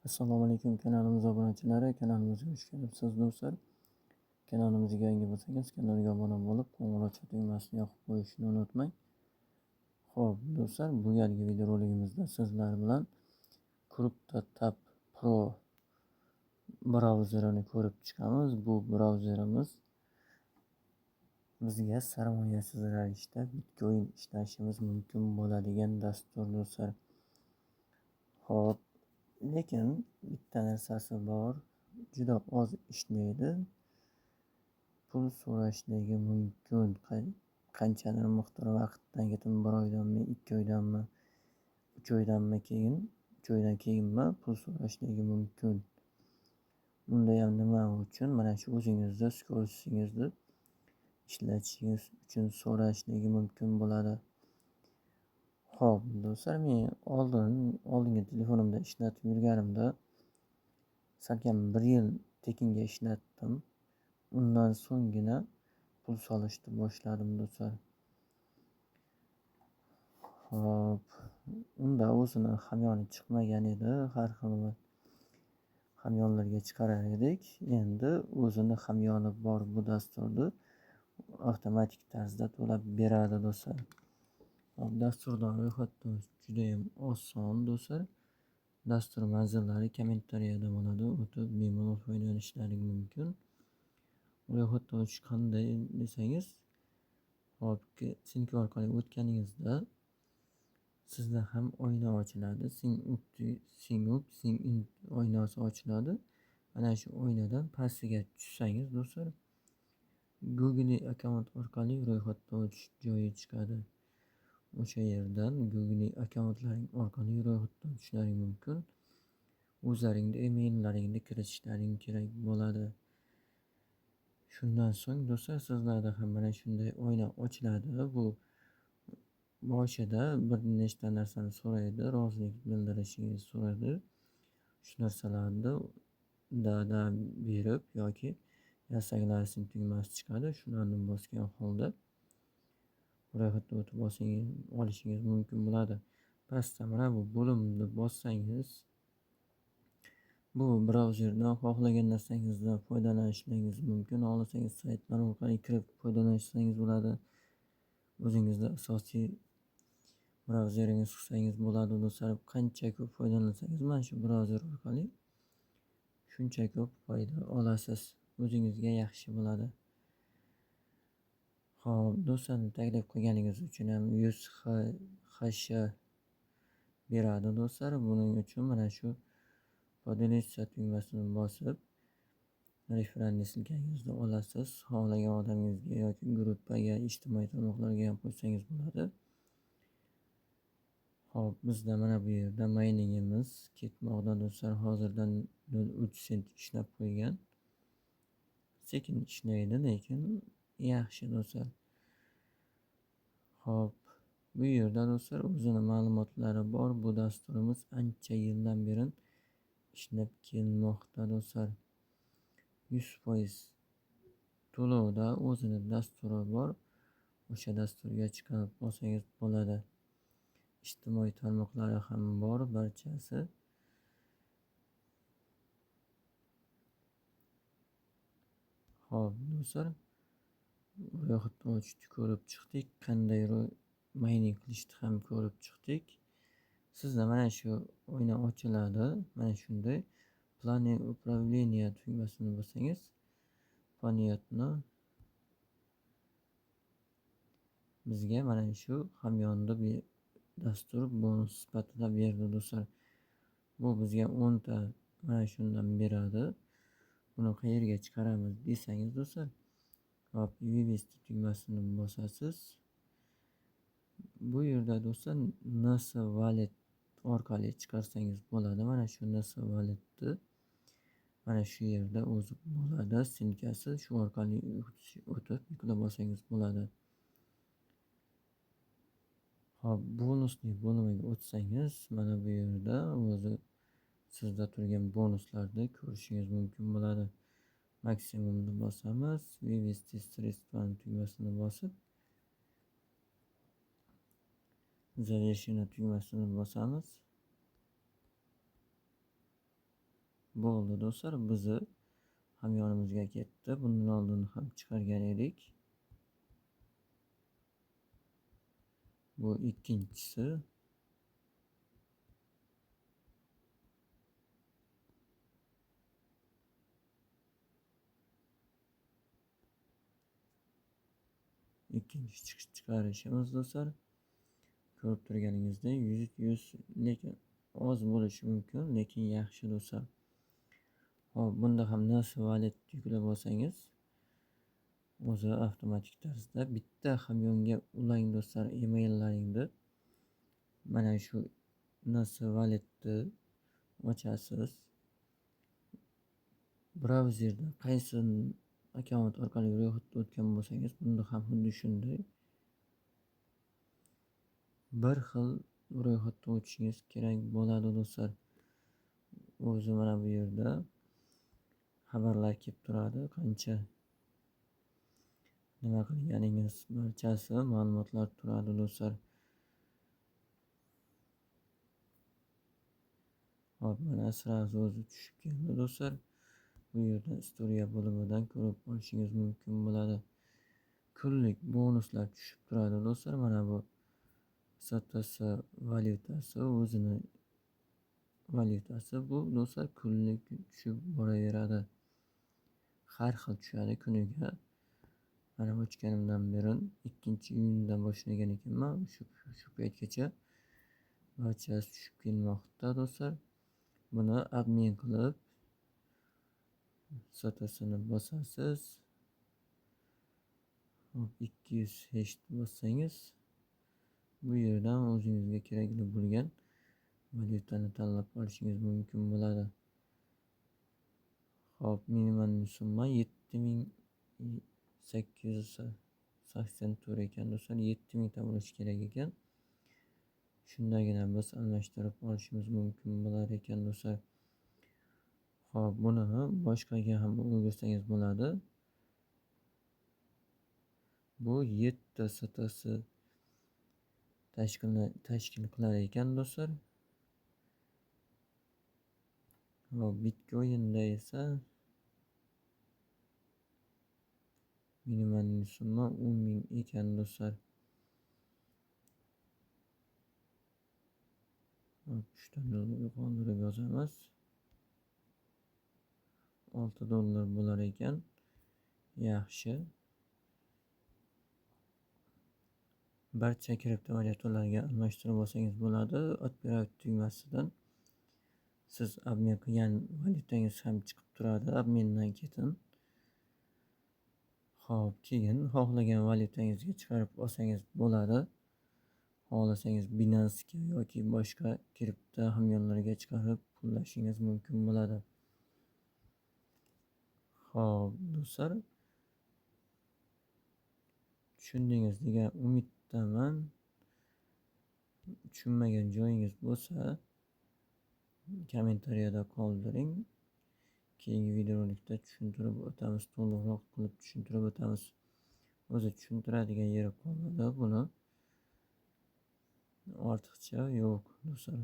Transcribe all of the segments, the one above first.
Assalomu alaykum kanalimiz obunachilari, kanalimizga xush kelibsiz do'stlar. Kanalimizga yangi bo'lsangiz, kanalga obuna bo'lib, qo'ng'iroqcha tugmasini yoqib qo'yishni unutmang. Xo'p, do'stlar, bu galgi videorolikimizda sizlar bilan CryptoTab Pro brauzerini ko'rib chiqamiz. Bu brauzerimiz bizga sarmoyasiz ravishda Bitcoin ishlashimiz mumkin bo'ladigan dastur do'stlar. Xo'p, lekin bitta narsasi bor, juda oz ishlaydi. Pul so'rashligi mumkin. Qanchadir miqdor vaqtdan keyin 1 oydanmi, 2 oydanmi, 3 oydanmi keyin, 3 oydan keyinmi pul so'rashligi mumkin. Unda ham nima uchun? Mana shu o'zingizni skorisingizni ishlatishingiz uchun so'rashligi mumkin bo'ladi. Xo'p, do'stlar, men oldingi telefonimda ishlatib yurganimda salkam 1 yil tekinga ishlatdim. Undan so'nggina pul solishni boshladim do'stlar. Xo'p, unda o'zini hamyoni chiqmagan edi, har xil hamyonlarga chiqarar edik. Endi o'zini hamyoni bor bu dasturni avtomatik tarzda to'lab beradi do'stlar. Dasturdan ro'yxatdan juda ham oson do'stlar. Dastur manzillari kommentariyada bo'ladi. O'tib bemalol foydalanishlaring mumkin. Ro'yxatdan o'tish qanday desangiz, hop, sink orqali o'tganingizda sizda ham oyna ochiladi. Sing oynasi ochiladi. Mana shu oynadan pastiga tushsangiz do'stlar, Google akkaunt orqali ro'yxatdan o'tish joyi chiqadi. O'sha yerdan Google akkauntlaring orqali ro'yxatdan o'tishlaring mumkin. O'zlaringning emallaringni kiritishlaring kerak bo'ladi. Shundan so'ng do'stlar, sizlarda ham mana shunday oyna ochiladi. Bu boshida bir nechta narsani so'raydi, rozilik bildirishingizni so'raydi. Shu narsalarni da berib yoki yasaklarsing tugmasi chiqadi. Shularni bosgan holda ro'yxatdan o'tib olishingiz mumkin bo'ladi. Pastda mana bu bo'limni bossangiz, bu brauzerdan xohlagan narsangizdan foydalanishingiz mumkin. Xohlasangiz saytlar orqali kirib foydalanishingiz bo'ladi. O'zingizda asosiy brauzeringiz qilsangiz bo'ladi do'stlar. Qancha ko'p foydalansangiz mana shu brauzer orqali shuncha ko'p foyda olasiz. O'zingizga yaxshi bo'ladi. Xo'p, do'stlarni taklif qilganingiz uchun ham 100 HSH beradi do'stlar. Buning uchun mana shu podelиться tugmasini bosib referanni silkangizni olasiz. Xohlagan odamingizga yoki gruppaga, ijtimoiy tarmoqlarga ham qo'ysangiz bo'ladi. Xo'p, bizda mana bu yerda mayningimiz ketmoqda do'stlar. Hozirdan 0.3 sent ishlab qo'ygan. Sekin ishlaydi, lekin yaxshi do'stlar. Xo'p, bu yerda do'stlar o'zini ma'lumotlari bor. Bu dasturimiz ancha yildan beri ishlab kelmoqda do'stlar. 100% to'lovda o'zini dasturi bor. O'sha dasturga chiqarib olsangiz bo'ladi. Ijtimoiy tarmoqlari ham bor barchasi. Xo'p, do'stlar, ro'yxatdan o'tishni ko'rib chiqdik. Qanday mayning qilishni ham ko'rib chiqdik. Sizda mana shu oyna ochiladi. Mana shunday plani upravleniya tugmasini bossangiz, понятно, bizga mana shu hamyonni dastur bonus sifatida berdi do'stlar. Bu bizga 10 ta mana shundan beradi. Buni qayerga chiqaramiz desangiz do'stlar, hop, vivesti tugmasini bosasiz. Bu yerda do'stlar NS Wallet orqali chiqarsangiz bo'ladi. Mana shu NS Walletni mana shu yerda o'zi bo'ladi, sinkasi. Shu orqali o'tib yuklab olsangiz bo'ladi. Hop, bonusli bo'limiga o'tsangiz, mana bu yerda o'zi sizda turgan bonuslarni ko'rishingiz mumkin bo'ladi. Maksimumni bosamiz, vivesti sredstvan tugmasini bosib, zaвершение tugmasini bosamiz. Bo'ldi do'stlar, bizni hamyonimizga ketdi. Bundan oldin ham chiqargan edik. Bu ikkinchisi. Ikkinchi chiqarishimiz do'stlar. Ko'rib turganingizdek 100 lekin oz bo'lishi mumkin, lekin yaxshi do'stlar. Hop, bunda ham nasl valet yuklab olsangiz, o'zi avtomatik tarzda bitta hamyonga ulang do'stlar emallaringni. Mana shu nasl valetni ochasiz. Brauzerda qaysi akkaunt orqali ro'yxatga o'tgan bo'lsangiz, bunda ham xuddi shunday bir xil ro'yxatga o'tishingiz kerak bo'ladi do'stlar. O'zi mana bu yerda xabarlar kelib turadi, qancha nima qilganingiz barchasi ma'lumotlar turadi do'stlar. Hop, mana sразу o'zi tushib keldi do'stlar. Bu yerda istoriya bo'limidan ko'rib olishingiz mumkin bo'ladi. Kunlik bonuslar tushib turadi do'stlar. Mana bu STS valyutasi, o'zini valyutasi bu do'stlar kunlik tushib boraveradi. Har xil tushadi kuniga. Mana ochganimdan beri 2-iyundan boshlagan ekanman. Shu paytgacha barchasi tushib kelmoqda do'stlar. Buni obmen qilib STS'ni bosasiz. 200 hash bossangiz bu yerdan o'zingizga kerakli bo'lgan valyutani tanlab olishingiz mumkin bo'ladi. Hop, minimal summa 7884 ekan do'stlar. 7000 ta bo'lishi kerak ekan. Shundagina biz almashtirib olishimiz mumkin bo'lar ekan do'stlar. Hop, buni boshqaga ham ulgursangiz bo'ladi. Bu 7 STS tashkil qilar ekan do'stlar. Va Bitcoin'da esa minimal summa 10.000 ekan do'stlar. $3 qoldirib yozamiz. $6 bo'lar ekan. Yaxshi. Barcha kriptovalyutalarga almashtirib olsangiz bo'ladi. Operator tugmasidan siz obmen qilgan valyutangiz ham chiqib turadi. Obmendan ketin. Hop, keyin xohlagan valyutangizga chiqarib olsangiz bo'ladi. Xohlasangiz Binance'ga yoki boshqa kripto hamyonlarga chiqarib pullashingiz mumkin bo'ladi. Hop, do'stlar, tushundingiz degan umiddaman. Tushunmagan joyingiz bo'lsa kommentariyada qoldiring. Keyingi videorolikda tushuntirib o'tamiz, to'liqroq qilib tushuntirib o'tamiz. O'zi tushuntiradigan yeri qolmadi buni. Ortiqcha yo'q do'stlar.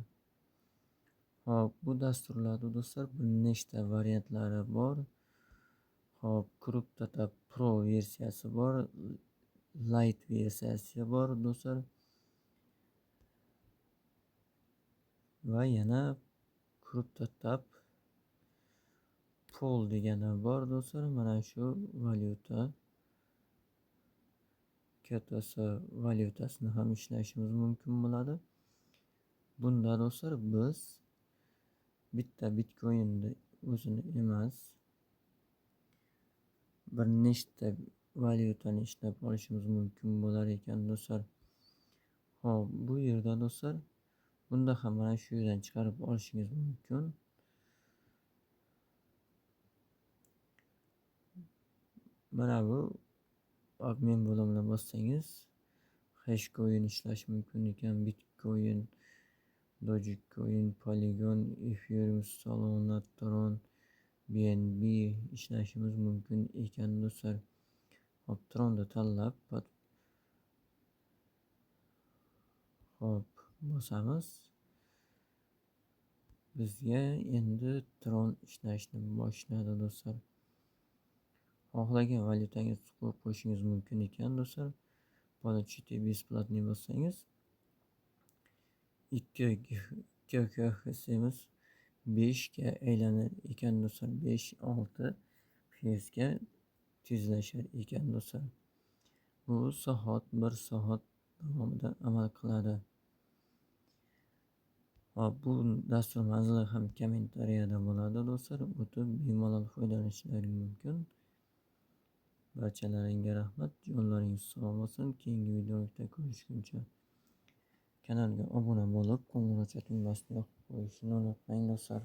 Hop, bu dasturlarda do'stlar bir nechta variantlari bor. Hop, CryptoTab Pro versiyasi bor, Lite versiyasi bor do'stlar. Va yana CryptoTab Pol degani bor do'stlar. Mana shu valyuta kattasi valyutasini ham ishlashimiz mumkin bo'ladi. Bunda do'stlar biz bitta Bitcoin'ni o'zini emas, bir nechta valyutani ishlab olishimiz mumkin bo'lar ekan do'stlar. Hop, bu yerda do'stlar bunda ham mana shu yerdan chiqarib olishingiz mumkin. Mana bu obmen bo'limini bossangiz Hashcoin ishlash mumkin ekan. Bitcoin, Dogecoin, Polygon, Ethereum, Solana, Tron, BNB ishlashimiz mumkin ekan do'stlar. Hop, Tron'ni tanlab hop bosamiz. bizga endi Tron ishlashni boshladi do'stlar. Xohlagan valyutangizni qo'shishingiz mumkin ekan do'stlar. Получите бесплатный bossangiz 2 GHzimiz 5 ga aylanar ekan do'stlar. 5-6 Hzga tezlashar ekan do'stlar. Bu soat 1 soat davomida amal qiladi. Bu dastur manzili ham kommentariyada bo'ladi do'stlar. O'tib bemalol foydalanishlaring mumkin. Barchalaringga rahmat. Jonlaringiz sog' bo'lsin. Keyingi videoda ko'rishguncha kanalga obuna bo'lib, qo'ng'iroqcha tugmasini yoqib qo'yishni unutmang do'stlar.